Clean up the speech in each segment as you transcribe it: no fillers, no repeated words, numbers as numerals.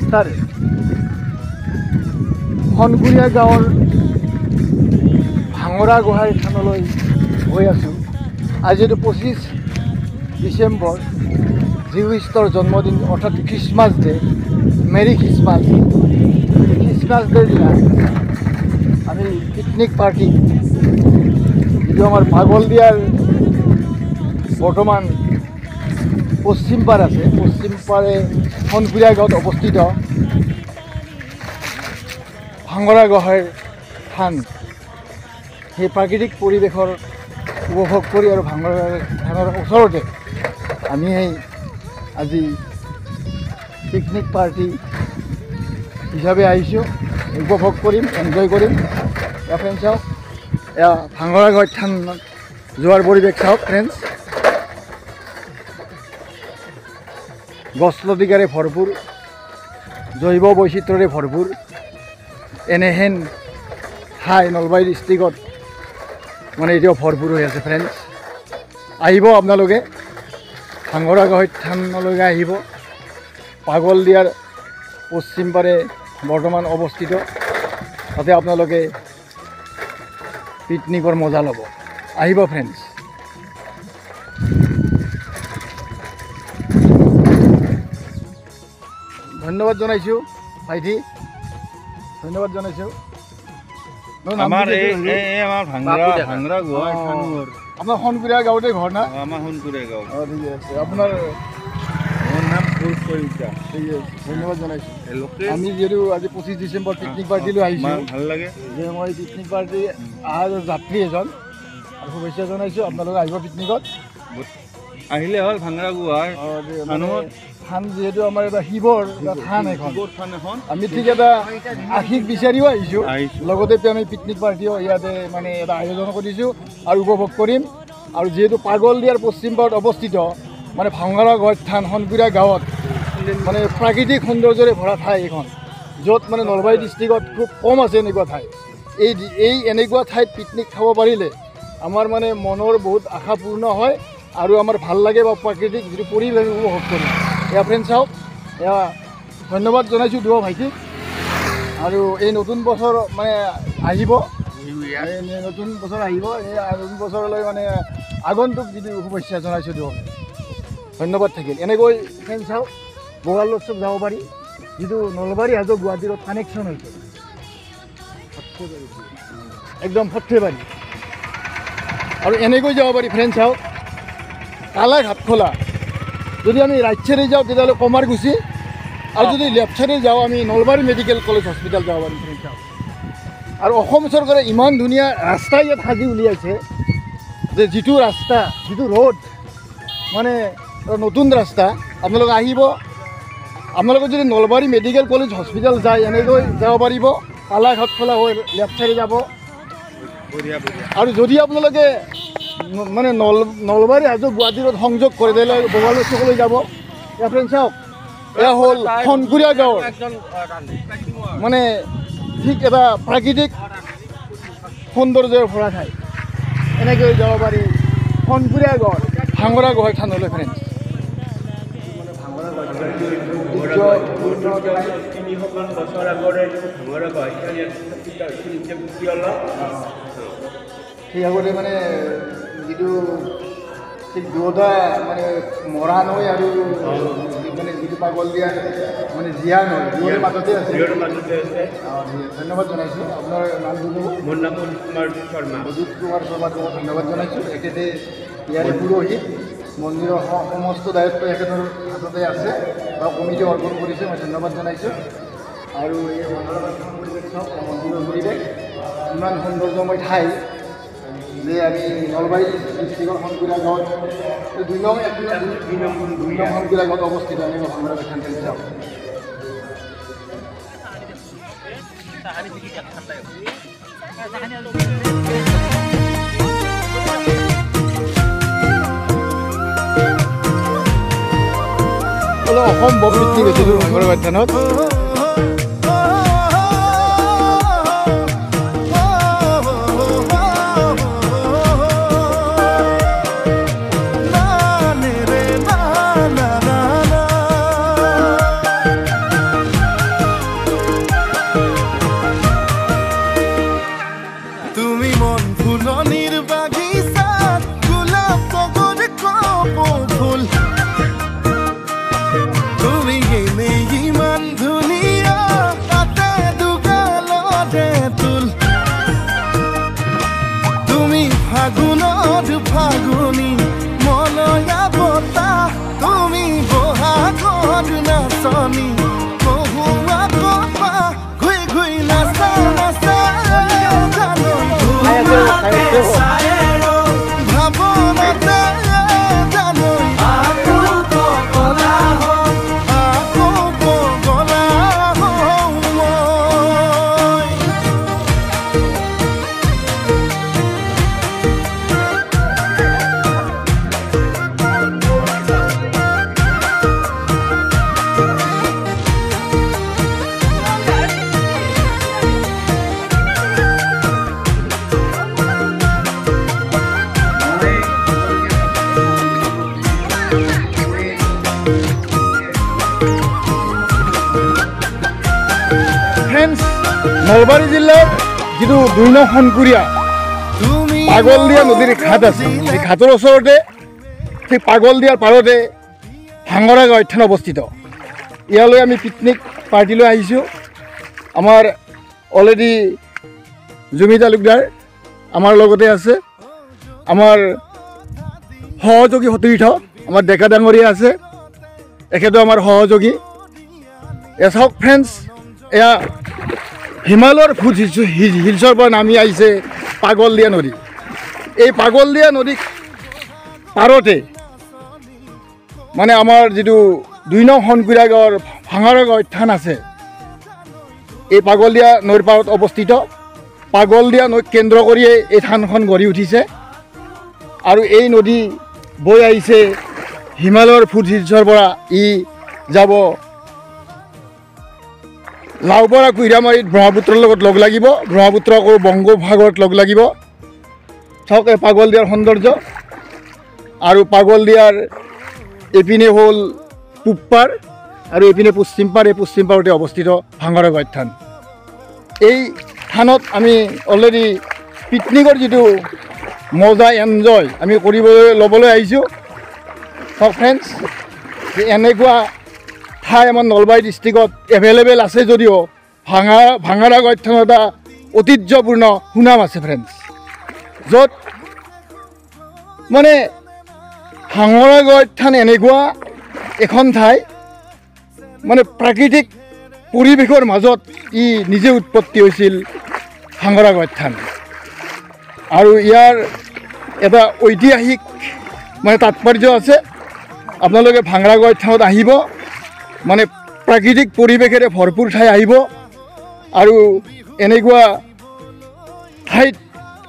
ৰাস্তাৰে হনগুৰীয়া গাঁৱৰ ভাঙৰা গোহাঁই থানলৈ গৈ আছোঁ। আজিতো 25 ডিচেম্বৰ, যীশু খ্ৰীষ্টৰ জন্মদিন অৰ্থাৎ Christmas day. Merry Christmas. Christmas ডেৰ দিনা আমি পিকনিক পাৰ্টি, যিটো আমাৰ পাগলদিয়াৰ বৰ্তমান পশ্চিম পাৰ আছে, পশ্চিম পাৰে হনগুৰীয়া গাঁৱত অৱস্থিত ভাঙৰা গোহাঁইৰ থান, সেই প্ৰাকৃতিক পৰিৱেশৰ উপভোগ কৰি আৰু ভাঙৰা থানৰ ওচৰতে আমি আজি পিকনিক পাৰ্টি হিচাপে আহিছোঁ। উপভোগ কৰিম, এনজয় কৰিম। এয়া ফ্ৰেণ্ডছ চাওক, এয়া ভাঙৰা গোহাঁই থান যোৱাৰ পৰিৱেশ চাওক ফ্ৰেণ্ডছ। গছ লতিকাৰে ভৰপূৰ, জৈৱ বৈচিত্ৰ্যৰে ভৰপূৰ এনেহেন ঠাই নলবাৰী ডিষ্ট্ৰিক্টত মানে এতিয়াও ভৰপূৰ হৈ আছে ফ্ৰেণ্ডছ। আহিব আপোনালোকে ভাঙৰা গোহাঁই থানলৈকে আহিব। পাগলদিয়াৰ পশ্চিম পাৰে বৰ্তমান অৱস্থিত, তাতে আপোনালোকে পিকনিকৰ মজা ল'ব। আহিব ফ্ৰেণ্ডছ। ধন্যবাদ জনাইছোঁ ভাইটি, ধন্যবাদ জনাইছোঁ। আমাৰ ভাঙৰা গোহাঁই থানৰ আপোনাৰ হনগুৰীয়া গাঁৱতে ঘৰ না? আমাৰ হনগুৰীয়া গাঁও। ঠিক আছে। আপোনাৰ মোৰ নাম পুৰুষ কলিতা। ঠিক আছে, ধন্যবাদ জনাইছোঁ। আমি যিহেতু আজি 25 ডিচেম্বৰ পিকনিক পাৰ্টিলৈ আহিছোঁ, ভাল লাগে যে মই পিকনিক পাৰ্টি অহাৰ যাত্ৰী এজন আৰু শুভেচ্ছা জনাইছোঁ। আপোনালোকে আহিব পিকনিকত। আহিলে হ'ল ভাঙৰা গোহাঁই থান, যিহেতু আমাৰ এটা শিৱৰ এটা থান এখন, থান এখন আমি ঠিক এটা আশীষ বিচাৰিও আহিছোঁ। লগতে আমি পিকনিক পাৰ্টিও ইয়াতে মানে এটা আয়োজন কৰিছোঁ আৰু উপভোগ কৰিম। আৰু যিহেতু পাগলদিয়াৰ পশ্চিম পাৰত অৱস্থিত মানে ভাঙৰা গোহাঁই থান হনগুৰীয়া গাঁৱত মানে প্ৰাকৃতিক সৌন্দৰ্যৰে ভৰা ঠাই এইখন, য'ত মানে নলবাৰী ডিষ্ট্ৰিক্টত খুব কম আছে এনেকুৱা ঠাই। এই এনেকুৱা ঠাইত পিকনিক খাব পাৰিলে আমাৰ মানে মনৰ বহুত আশা পূৰ্ণ হয় আৰু আমাৰ ভাল লাগে বা প্ৰাকৃতিক যিটো পৰিৱেশ উপভোগ কৰিম। এয়া ফ্ৰেণ্ডছ চাওক, এয়া ধন্যবাদ জনাইছোঁ দুয়ো ভাইটিক। আৰু এই নতুন বছৰ মানে আহিব, নতুন বছৰ আহিব, এই নতুন বছৰলৈ মানে আগন্তুক যিটো শুভেচ্ছা জনাইছোঁ দুয়োকে। ধন্যবাদ থাকিল। এনেকৈ ফ্ৰেণ্ডছ চাওক, বগাল উৎসৱ যাব পাৰি, যিটো নলবাৰী হাজো গুৱাহাটীৰ কানেকশ্যন হৈছে একদম সৰ্থেবাৰী। আৰু এনেকৈ যাব পাৰি ফ্ৰেণ্ডছ চাওক, কালা ঘাটখোলা। যদি আমি ৰাইট চাইডে যাওঁ তেতিয়াহ'লে কমাৰকুছি, আৰু যদি লেফ্ট চাইডে যাওঁ আমি নলবাৰী মেডিকেল কলেজ হস্পিটেল যাব পাৰিম ফ্ৰেণ্ডছ চাওক। আৰু অসম চৰকাৰে ইমান ধুনীয়া ৰাস্তা ইয়াত সাজি উলিয়াইছে যে যিটো ৰাস্তা, যিটো ৰোড মানে নতুন ৰাস্তা। আপোনালোকে আহিব, আপোনালোকে যদি নলবাৰী মেডিকেল কলেজ হস্পিটেল যায় এনেকৈ যাব পাৰিব, কালা ঘাটখোলা হৈ লেফ্ট চাইডে যাব। আৰু যদি আপোনালোকে মানে নলবাৰী হাজো গুৱাহাটীত সংযোগ কৰে তেতিয়াহ'লে বগাল চকলৈ যাব। এয়া ফ্ৰেণ্ডছ চাওক, এয়া হ'ল হনগুৰীয়া গাঁৱৰ মানে ঠিক এটা প্ৰাকৃতিক সৌন্দৰ্যৰে ভৰা ঠাই। এনেকৈ যাব পাৰি হনগুৰীয়া গাঁৱৰ ভাঙৰা গোহাঁই থানলৈ ফ্ৰেণ্ডছ। বছৰ আগৰে ভাঙৰা গোহাঁই সেই আগতে মানে যিটো ঠিক দুয়োটা মানে মৰাণ হৈ আৰু মানে যিটো পাগলদিয়া মানে জীয়ান হয়, দুয়োৰে মাজতে আছে। ধন্যবাদ জনাইছোঁ। আপোনাৰ নাম দিব? মোৰ নাম অজিত কুমাৰ শৰ্মা। অজিত কুমাৰ শৰ্মাক ধন্যবাদ জনাইছোঁ। এখেতে ইয়াৰে পুৰোহিত, মন্দিৰৰ সমস্ত দায়িত্ব এখেতৰ হাততে আছে বা কমিটি অৰ্পণ কৰিছে, মই ধন্যবাদ জনাইছোঁ। আৰু এই মন্দিৰৰ পৰিৱেশ ইমান সৌন্দৰ্যময় ঠাই যে আমি নলবাৰী ডিষ্ট্ৰিক্টৰ হনগুৰীয়া গাঁৱত 2 নং হনগুৰীয়া গাঁৱত অৱস্থিত এনেকুৱা ভাঙৰা থান চাওক। অসম বৰপিতৃ গৈছিলোঁ ভাঙৰা গোহাঁই থানত। দে তুল তুমি ফাগুনত ফাগুনি মলয়া বতাহ তুমি বহাগত নাচনি কহুৱা কপা ঘুই ঘুই নাচা নাচা ভাৱনতে জানৈ আকৌ পগলা হওঁ মই ফ্ৰেণ্ডছ, নলবাৰী জিলাৰ যিটো ২ নং শংকুৰীয়া পাগলদিয়া নদীৰ ঘাট আছে, এই ঘাটৰ ওচৰতে সেই পাগলদিয়াৰ পাৰতে ভাঙৰা গাঁও থান অৱস্থিত। ইয়ালৈ আমি পিকনিক পাৰ্টিলৈ আহিছোঁ। আমাৰ অলৰেডি জুমি তালুকদাৰ আমাৰ লগতে আছে, আমাৰ সহযোগী সতীৰ্থ আমাৰ ডেকা ডাঙৰীয়া আছে, এখেতো আমাৰ সহযোগী। এয়া চাওক ফ্ৰেণ্ডছ, এয়া হিমালয়ৰ ফুট হিলছৰ পৰা নামি আহিছে পাগলদিয়া নদী। এই পাগলদিয়া নদী পাৰতে মানে আমাৰ যিটো ২ নং শংকুৰীয়া গাঁৱৰ ভাঙৰা গাঁও থান আছে, এই পাগলদিয়া নৈৰ পাৰত অৱস্থিত। পাগলদিয়া নৈক কেন্দ্ৰ কৰিয়ে এই থানখন গঢ়ি উঠিছে আৰু এই নদী বৈ আহিছে হিমালয়ৰ ফুট হিলছৰ পৰা। ই যাব লাওপৰা কুহিৰামাৰীত ব্ৰহ্মপুত্ৰৰ লগত লগ লাগিব, ব্ৰহ্মপুত্ৰ আকৌ বংগোপসাগৰত লগ লাগিব। চাওক এই পাগলদিয়াৰ সৌন্দৰ্য। আৰু পাগলদিয়াৰ এইপিনে হ'ল পূব পাৰ আৰু এইপিনে পশ্চিম পাৰ। এই পশ্চিম পাৰতে অৱস্থিত ভাঙৰা গাঁও থান। এই থানত আমি অলৰেডি পিকনিকৰ যিটো মজা এনজয় আমি ল'বলৈ আহিছোঁ। চাওক ফ্ৰেণ্ডছ, এনেকুৱা ঠাই আমাৰ নলবাৰী ডিষ্ট্ৰিক্টত এভেইলেবল আছে যদিও ভাঙৰা গাঁও থানত এটা ঐতিহ্যপূৰ্ণ সুনাম আছে ফ্ৰেণ্ডছ, য'ত মানে ভাঙৰা গাঁও থান এনেকুৱা এখন ঠাই মানে প্ৰাকৃতিক পৰিৱেশৰ মাজত ই নিজে উৎপত্তি হৈছিল ভাঙৰা গাঁও থান। আৰু ইয়াৰ এটা ঐতিহাসিক মানে তাৎপৰ্য আছে। আপোনালোকে ভাঙৰা গাঁও থানত আহিব, মানে প্ৰাকৃতিক পৰিৱেশেৰে ভৰপূৰ ঠাই আহিব আৰু এনেকুৱা ঠাইত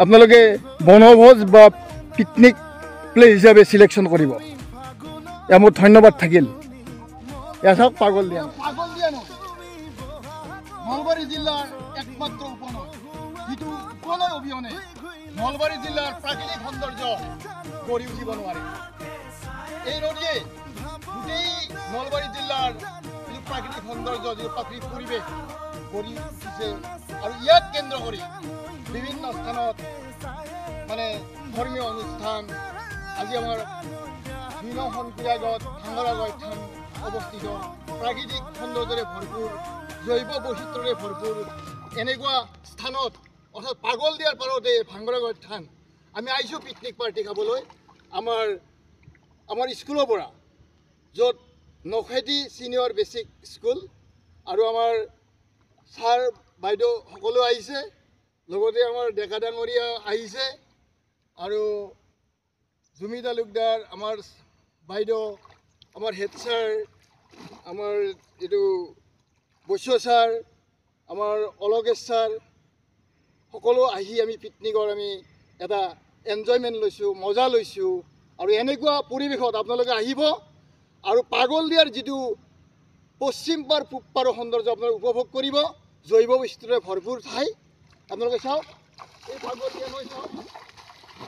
আপোনালোকে বনভোজ বা পিকনিক প্লেচ হিচাপে চিলেকশ্যন কৰিব। এয়া মোৰ ধন্যবাদ থাকিল। এয়া চাওক পাগলদিয়া নলবাৰী জিলাৰ একমাত্ৰ উপনৈ, যিটো উপনৈ অবিহনে নলবাৰী জিলাৰ প্ৰাকৃতিক সৌন্দৰ্য গঢ়ি উঠিব নোৱাৰে। এই নদীয়ে গোটেই নলবাৰী জিলাৰ যিটো প্ৰাকৃতিক সৌন্দৰ্য, যিটো প্ৰাকৃতিক পৰিৱেশ গঢ়ি উঠিছে আৰু ইয়াক কেন্দ্ৰ কৰি বিভিন্ন স্থানত মানে ধৰ্মীয় অনুষ্ঠান। আজি আমাৰ ২ নং শংকুৰীয়া গাঁৱত ভাঙৰা গাঁও থান অৱস্থিত, প্ৰাকৃতিক সৌন্দৰ্যৰে ভৰপূৰ, জৈৱ বৈচিত্ৰ্যৰে ভৰপূৰ এনেকুৱা স্থানত, অৰ্থাৎ পাগলদিয়াৰ পাৰতে ভাঙৰা গাঁও থান। আমি আহিছোঁ পিকনিক পাৰ্টি খাবলৈ আমাৰ স্কুলৰ পৰা, য'ত নখেতি ছিনিয়ৰ বেচিক স্কুল আৰু আমাৰ ছাৰ বাইদেউ সকলো আহিছে, লগতে আমাৰ ডেকা ডাঙৰীয়া আহিছে আৰু জুমি তালুকদাৰ, আমাৰ বাইদেউ, আমাৰ হেড ছাৰ, আমাৰ এইটো বৈশ্য ছাৰ, আমাৰ অলকেশ ছাৰ, সকলো আহি আমি পিকনিকৰ আমি এটা এনজয়মেণ্ট লৈছোঁ, মজা লৈছোঁ। আৰু এনেকুৱা পৰিৱেশত আপোনালোকে আহিব আৰু পাগলদিয়াৰ যিটো পশ্চিম পাৰ পূব পাৰৰ সৌন্দৰ্য আপোনালোকে উপভোগ কৰিব। জৈৱ বৈচিত্ৰ্যৰে ভৰপূৰ ঠাই আপোনালোকে চাওক। এই পাগলদিয়া নৈ চাওক,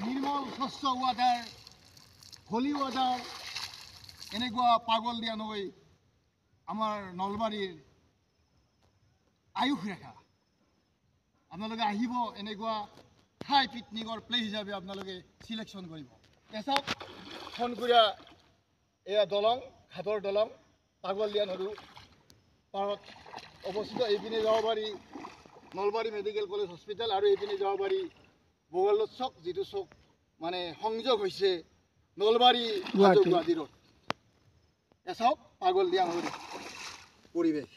নিৰ্মল স্বচ্ছ ৱাটাৰ, হলি ৱাটাৰ। এনেকুৱা পাগলদিয়া নৈ আমাৰ নলবাৰীৰ আয়ুস ৰেখা। আপোনালোকে আহিব, এনেকুৱা ঠাই পিকনিকৰ প্লেচ হিচাপে আপোনালোকে চিলেকশ্যন কৰিব। এয়া চাওক শংকুৰীয়া, এয়া দলং, ঘাটৰ দলং, পাগলদিয়া নদীৰ পাৰত অৱস্থিত। এইপিনে যাব পাৰি নলবাৰী মেডিকেল কলেজ হস্পিটেল আৰু এইপিনে যাব পাৰি বগলত চক, যিটো চক মানে সংযোগ হৈছে নলবাৰী গুৱাহাটী ৰোড। চাওক পাগল দিয়া নদী পৰিৱেশ।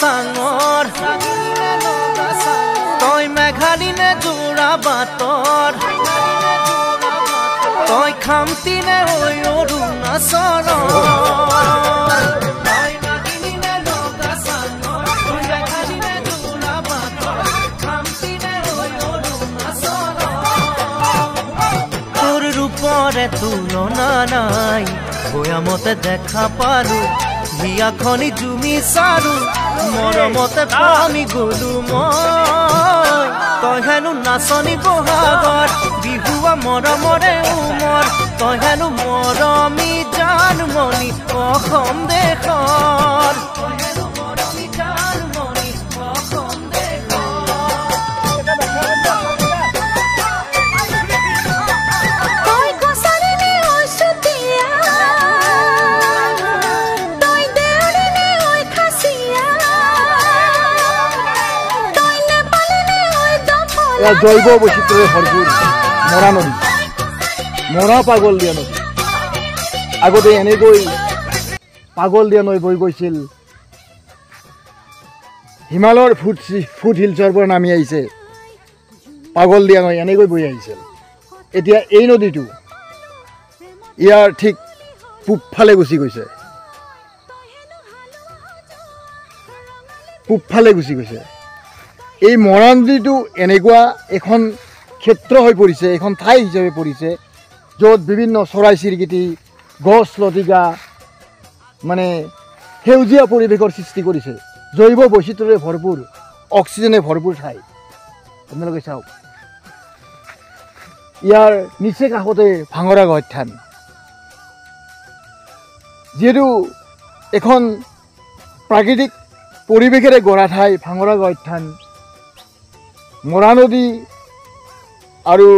সাঙৰ তই মেঘালী নে জোৰা বাটৰ তই খামতি নে অৰুণাচলৰ তোৰ ৰূপৰে তুলনা নাই বয়ামতে দেখা পালো হিয়াখনি জুমি চাৰু মৰমতে পামি গলো মই তই হেনো নাচনি বহাগৰ বিহুৱা মৰমৰে উমৰ তই হেনো মৰমী জানমণি অসম দেশৰ জৈৱ বৈচিত্ৰ্যৰে ভৰপূৰ মৰা নদী, মৰা পাগল দিয়া নদী। আগতে এনেকৈ পাগল দিয়া নৈ বৈ গৈছিল হিমালয়ৰ ফুট হিলছৰ পৰা নামি আহিছে পাগল দিয়া নৈ এনেকৈ বৈ আহিছিল। এতিয়া এই নদীটো ইয়াৰ ঠিক পূবফালে গুচি গৈছে, পূবফালে গুচি গৈছে। এই মৰা নদীটো এনেকুৱা এখন ক্ষেত্ৰ হৈ পৰিছে, এখন ঠাই হিচাপে পৰিছে য'ত বিভিন্ন চৰাই চিৰিকটি গছ লতিকা মানে সেউজীয়া পৰিৱেশৰ সৃষ্টি কৰিছে, জৈৱ বৈচিত্ৰ্যৰে ভৰপূৰ, অক্সিজেনে ভৰপূৰ ঠাই। আপোনালোকে চাওক ইয়াৰ নিচে কাষতে ভাঙৰা গহত থান, যিহেতু এখন প্ৰাকৃতিক পৰিৱেশেৰে গঢ়া ঠাই ভাঙৰা গহত থান, মৰা নদী আৰু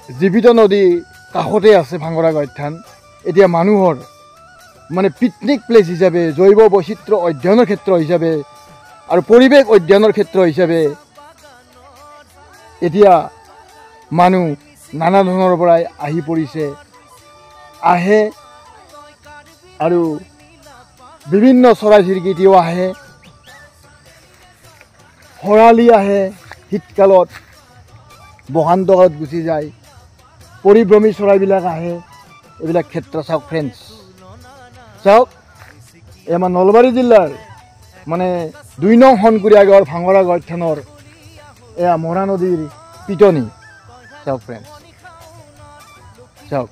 জীৱিত নদী কাষতে আছে ভাঙৰা গহত থান। এতিয়া মানুহৰ মানে পিকনিক প্লেচ হিচাপে, জৈৱ বৈচিত্ৰ্য অধ্যয়নৰ ক্ষেত্ৰ হিচাপে আৰু পৰিৱেশ অধ্যয়নৰ ক্ষেত্ৰ হিচাপে এতিয়া মানুহ নানা ধৰণৰ পৰাই আহি পৰিছে, আহে আৰু বিভিন্ন চৰাই চিৰিকটিও আহে, খৰালি আহে, শীতকালত বসন্তকালত গুচি যায়, পৰিভ্ৰমী চৰাইবিলাক আহে। এইবিলাক ক্ষেত্ৰ চাওক ফ্ৰেণ্ডছ, চাওক এই আমাৰ নলবাৰী জিলাৰ মানে ২ নং শনকুৰীয়া গাঁৱৰ ভাঙৰা গহত থানৰ এয়া মৰা নদীৰ পিটনি। চাওক ফ্ৰেণ্ডছ, চাওক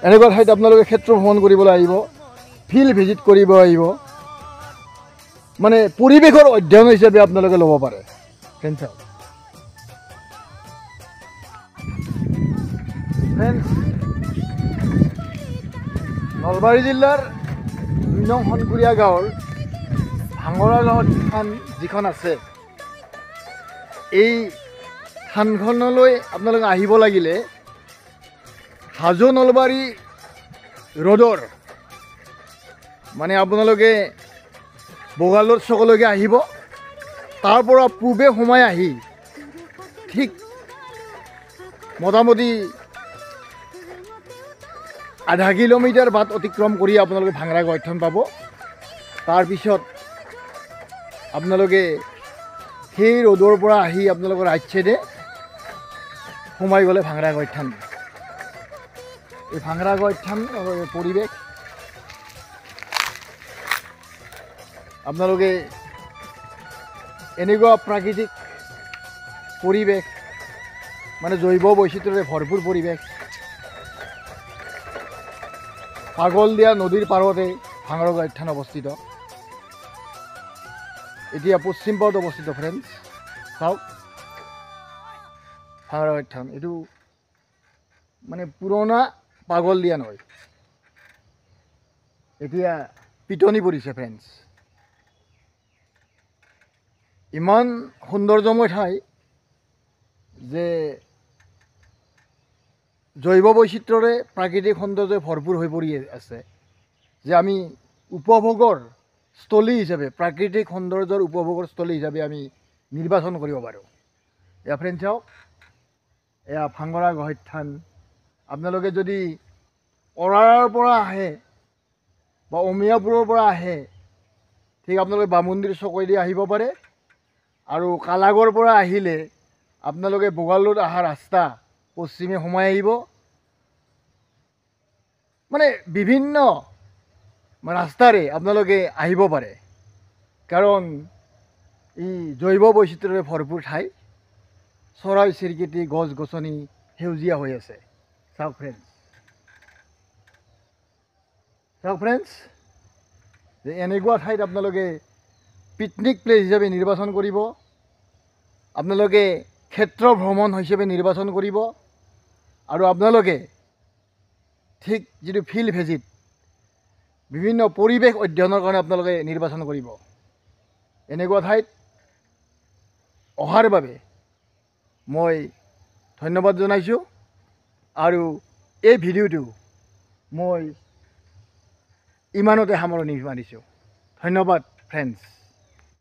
এনেকুৱা ঠাইত আপোনালোকে ক্ষেত্ৰ ভ্ৰমণ কৰিবলৈ আহিব, ফিল্ড ভিজিট কৰিব আহিব, মানে পৰিৱেশৰ অধ্যয়ন হিচাপে আপোনালোকে ল'ব পাৰে। ফ্ৰেণ্ডছ নলবাৰী জিলাৰ ২ নং শনকুৰীয়া গাঁৱৰ ভাঙৰা গাঁৱত থান যিখন আছে, এই থানখনলৈ আপোনালোকে আহিব লাগিলে হাজো নলবাৰী ৰোডৰ মানে আপোনালোকে বগালৰ চকলৈকে আহিব, তাৰ পৰা পূবে সোমাই আহি ঠিক মোটামুটি আধা কিলোমিটাৰ বাট অতিক্ৰম কৰি আপোনালোকে ভাঙৰা গহত থান পাব। তাৰপিছত আপোনালোকে সেই ৰোডৰ পৰা আহি আপোনালোকৰ ৰাইট চাইডে সোমাই গ'লে ভাঙৰা গহত থান। এই ভাঙৰা গহত থান পৰিৱেশ আপোনালোকে এনেকুৱা প্ৰাকৃতিক পৰিৱেশ মানে জৈৱ বৈচিত্ৰ্যৰে ভৰপূৰ পৰিৱেশ পাগল দিয়া নদীৰ পাৰতে ভাঙৰা গুহাৰ থান অৱস্থিত এতিয়া পশ্চিম পাৰত অৱস্থিত ফ্ৰেণ্ডছ চাওক ভাঙৰা গুহাৰ থান এইটো মানে পুৰণা পাগল দিয়া নয় এতিয়া পিটনি পৰিছে ফ্ৰেণ্ডছ ইমান সৌন্দৰ্যময় ঠাই যে জৈৱ বৈচিত্ৰ্যৰে প্ৰাকৃতিক সৌন্দৰ্য ভৰপূৰ হৈ পৰি আছে যে আমি উপভোগৰ স্থলী হিচাপে প্ৰাকৃতিক সৌন্দৰ্যৰ উপভোগৰ স্থলী হিচাপে আমি নিৰ্বাচন কৰিব পাৰোঁ এয়া ফ্ৰেণ্ড চাওক এয়া ভাঙৰা গুহাৰ থান আপোনালোকে যদি অৰাৰাৰ পৰা আহে বা অমিয়াপুৰৰ পৰা আহে ঠিক আপোনালোকে বামুন্দিৰ চকইদি আহিব পাৰে আৰু কালাগৰ পৰা আহিলে আপোনালোকে বগালুত অহা ৰাস্তা পশ্চিমে সোমাই আহিব মানে বিভিন্ন ৰাস্তাৰে আপোনালোকে আহিব পাৰে কাৰণ ই জৈৱ বৈচিত্ৰ্যৰে ভৰপূৰ ঠাই চৰাই চিৰিকটি গছ গছনি সেউজীয়া হৈ আছে চাওক ফ্ৰেণ্ডছ যে এনেকুৱা ঠাইত আপোনালোকে পিকনিক প্লেচ হিচাপে নিৰ্বাচন কৰিব আপোনালোকে ক্ষেত্ৰ ভ্ৰমণ হিচাপে নিৰ্বাচন কৰিব আৰু আপোনালোকে ঠিক যিটো ফিল্ড ভিজিট বিভিন্ন পৰিৱেশ অধ্যয়নৰ কাৰণে আপোনালোকে নিৰ্বাচন কৰিব এনেকুৱা ঠাইত অহাৰ বাবে মই ধন্যবাদ জনাইছোঁ আৰু এই ভিডিঅ'টো মই ইমানতে সামৰণি মাৰিছোঁ ধন্যবাদ ফ্ৰেণ্ডছ